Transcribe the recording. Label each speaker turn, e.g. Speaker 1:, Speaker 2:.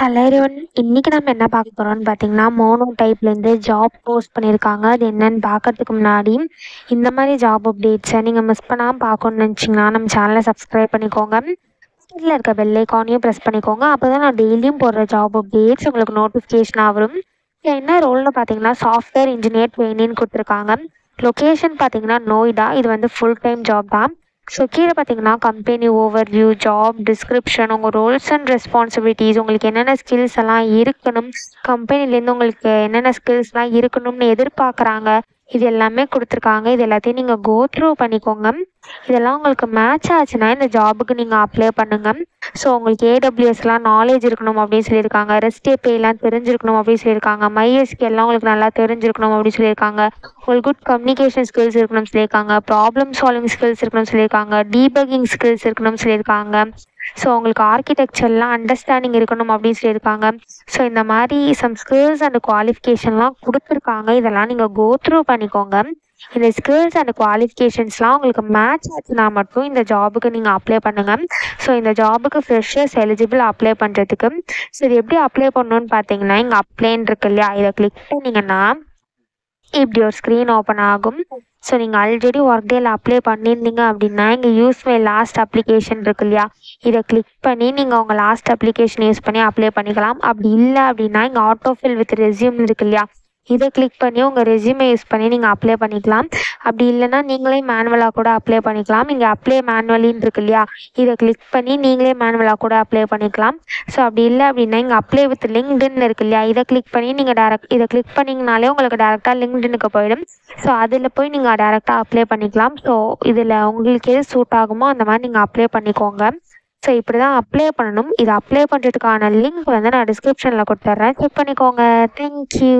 Speaker 1: Hello everyone. இன்னைக்கு நம்ம என்ன பார்க்க போறோம்னு பார்த்தீங்கன்னா, மோனோ டைப்லேருந்து ஜாப் போஸ்ட் பண்ணியிருக்காங்க. அது என்னன்னு பார்க்கறதுக்கு முன்னாடி, இந்த மாதிரி ஜாப் அப்டேட்ஸை நீங்கள் மிஸ் பண்ணாமல் பார்க்கணும்னு நினச்சிங்கன்னா, நம்ம சேனலை சப்ஸ்கிரைப் பண்ணிக்கோங்க. கீழே இருக்க பெல் ஐக்கானையும் ப்ரெஸ் பண்ணிக்கோங்க. அப்போ தான் நான் டெய்லியும் போடுற ஜாப் அப்டேட்ஸ் உங்களுக்கு நோட்டிஃபிகேஷனாக வரும். இதில் என்ன ரோல்னு பார்த்தீங்கன்னா, சாஃப்ட்வேர் இன்ஜினியர் ட்ரெயினின்னு கொடுத்துருக்காங்க. லொக்கேஷன் பார்த்தீங்கன்னா நோய்டா. இது வந்து ஃபுல் டைம் ஜாப் தான். ஸோ கீழே பார்த்தீங்கன்னா கம்பெனி ஓவர்வியூ, ஜாப் டிஸ்கிரிப்ஷன், உங்கள் ரோல்ஸ் அண்ட் ரெஸ்பான்சிபிலிட்டிஸ், உங்களுக்கு என்னென்ன ஸ்கில்ஸ் எல்லாம் இருக்கணும், கம்பெனிலேருந்து உங்களுக்கு என்னென்ன ஸ்கில்ஸ்லாம் இருக்கணும்னு எதிர்பார்க்குறாங்க, இது எல்லாமே கொடுத்துருக்காங்க. இது எல்லாத்தையும் நீங்கள் கோ த்ரூ பண்ணிக்கோங்க. இதெல்லாம் உங்களுக்கு மேட்ச் ஆச்சுன்னா இந்த ஜாபுக்கு நீங்கள் அப்ளை பண்ணுங்கள். ஸோ உங்களுக்கு ஏடபிள்யூஎஸ்லாம் நாலேஜ் இருக்கணும் அப்படின்னு சொல்லியிருக்காங்க. ரெஸ்ட் ஏபிஐலாம் தெரிஞ்சிருக்கணும் அப்படின்னு சொல்லியிருக்காங்க. மைஎஸ்கியூஎல்லாம் உங்களுக்கு நல்லா தெரிஞ்சிருக்கணும் அப்படின்னு சொல்லியிருக்காங்க. உங்களுக்கு குட் கம்யூனிகேஷன் ஸ்கில்ஸ் இருக்கணும்னு சொல்லியிருக்காங்க. ப்ராப்ளம் சால்விங் ஸ்கில்ஸ் இருக்கணும்னு சொல்லியிருக்காங்க. டீபக்கிங் ஸ்கில்ஸ் இருக்கணும்னு சொல்லியிருக்காங்க. ஸோ உங்களுக்கு ஆர்கிடெக்சர்லாம் அண்டர்ஸ்டாண்டிங் இருக்கணும் அப்படின்னு சொல்லியிருக்காங்க. ஸோ இந்த மாதிரி சம் ஸ்கில்ஸ் அண்ட் குவாலிஃபிகேஷன்லாம் கொடுத்துருக்காங்க. இதெல்லாம் நீங்கள் கோ த்ரூ பண்ணிக்கோங்க. இந்த ஸ்கில்ஸ் அண்ட் குவாலிஃபிகேஷன்ஸ்லாம் உங்களுக்கு மேட்ச் ஆச்சுன்னா மட்டும் இந்த ஜாபுக்கு நீங்கள் அப்ளை பண்ணுங்கள். ஸோ இந்த ஜாபுக்கு ஃப்ரெஷர்ஸ் எலிஜிபிள் அப்ளை பண்ணுறதுக்கு. ஸோ இது எப்படி அப்ளை பண்ணணும்னு பார்த்தீங்கன்னா, இங்கே அப்ளைன்னு இருக்கு இல்லையா, இதை கிளிக் பண்ணிங்கன்னா இப்படி ஒரு ஸ்க்ரீன் ஓப்பன் ஆகும். ஸோ நீங்கள் ஆல்ரெடி ஒர்க் டேல அப்ளை பண்ணியிருந்தீங்க அப்படின்னா, இங்கே யூஸ் மை லாஸ்ட் அப்ளிகேஷன் இருக்கு இல்லையா, இதை கிளிக் பண்ணி நீங்கள் உங்கள் லாஸ்ட் அப்ளிகேஷன் யூஸ் பண்ணி அப்ளை பண்ணிக்கலாம். அப்படி இல்லை அப்படின்னா இங்கே ஆட்டோஃபில் வித் ரெஸ்யூம் இருக்கு இல்லையா, இதை கிளிக் பண்ணி உங்கள் ரெஸ்யூமை யூஸ் பண்ணி நீங்கள் அப்ளை பண்ணிக்கலாம். அப்படி இல்லைன்னா நீங்களே மேனுவலாக கூட அப்ளை பண்ணிக்கலாம். இங்கே அப்ளை மேனுவலின்னு இருக்கு இல்லையா, இதை கிளிக் பண்ணி நீங்களே மேனுவலாக கூட அப்ளை பண்ணிக்கலாம். ஸோ அப்படி இல்லை அப்படின்னா இங்கே அப்ளை வித் லிங்க்டின் இருக்கு இல்லையா, இதை கிளிக் பண்ணி நீங்கள் இதை கிளிக் பண்ணிங்கனாலே உங்களுக்கு டேரெக்டாக லிங்க்டினுக்கு போயிடும். ஸோ அதில் போய் நீங்கள் டேரெக்டாக அப்ளை பண்ணிக்கலாம். ஸோ இதில் உங்களுக்கு எது சூட் ஆகுமோ அந்த மாதிரி நீங்கள் அப்ளை பண்ணிக்கோங்க. ஸோ இப்படி தான் அப்ளை பண்ணணும். இதை அப்ளை பண்ணுறதுக்கான லிங்க் வந்து நான் டிஸ்கிரிப்ஷனில் கொடுத்துட்றேன், செக் பண்ணிக்கோங்க. தேங்க்யூ.